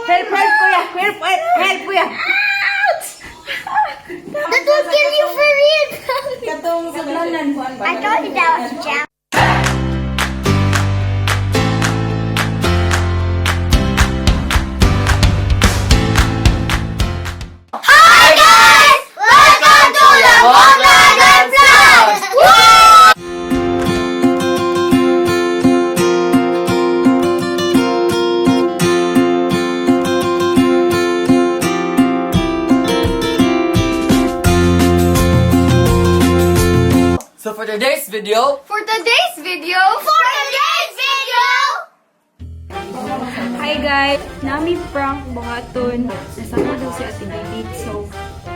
Help, kuya! Help, kuya! That will kill you for real. Katong sablanan mo ang I thought that was a joke. Hi guys! Welcome to Lamok Vlogs! So for today's video, Hi guys! Nami prank buhaton. Nasama daw si Ate Bibit. So,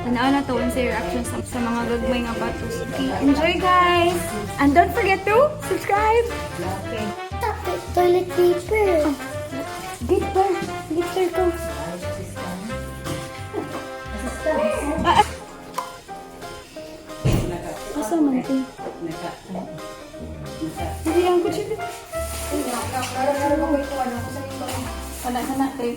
tanaw na to sa reaction sa mga gagmay nga batos. Okay, enjoy guys! And don't forget to subscribe! Okay. Toilet paper. Get ba? Get sir ko. Asa man ito? Hindi ang kutsi dito. Sana tayo.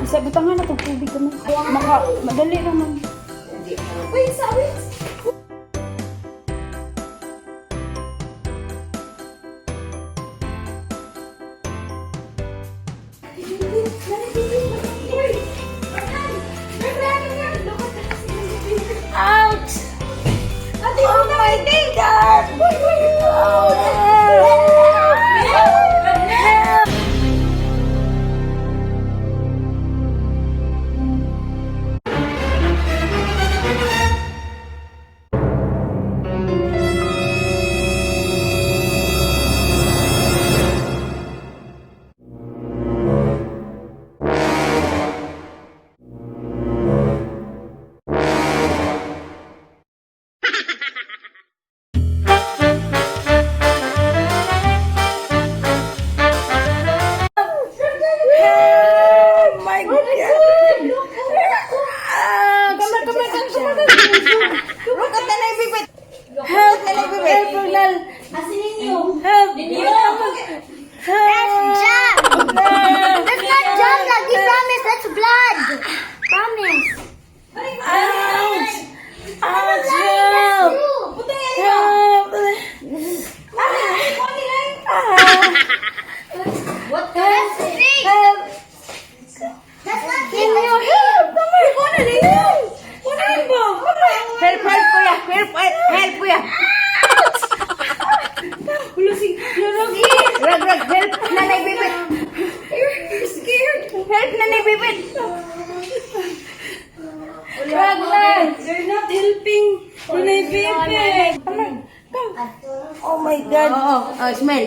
Isa butangan na itong tubig naman. Madali naman. Wait, sabi! Ouch! Oh my God! That's jam. That's not jam, Lagi. Promise, that's blood. Promise. Ouch! Ouch! Help! Help! What? That's fake. Help! That's not Give me your help! Come on, go na rin yan! Wala ba? Help, kuya! Help, kuya! Hulusig! Rag, help! Nanay Bibit! You're scared! Help, Nanay Bibit! Rag! You're not helping! Nanay Bibit! Come on! Come! Oh my God! Oh, smell!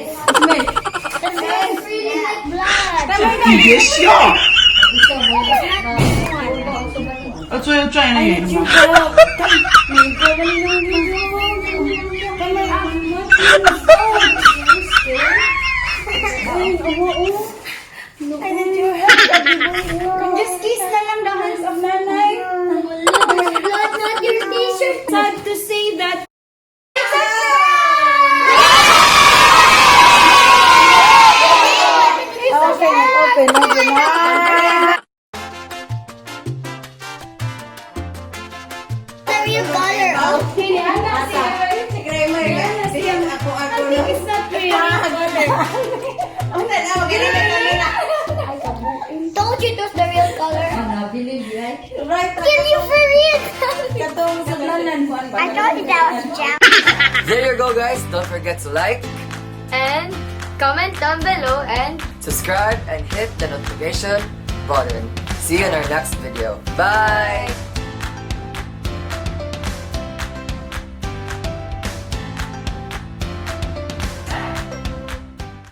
That's really like blood. That's what I'm trying to get. I need your help! Just kiss na lang the hands of nanay! There's blood, not your t-shirt. Sad to say that Open na! Cereal color. it's not real. Told you it was the real color. Right! Kill you for real. Katong sablanan mo ang I thought that was a joke. there you go guys. Don't forget to like, And comment down below and subscribe, and hit the notification button. See you in our next video. Bye!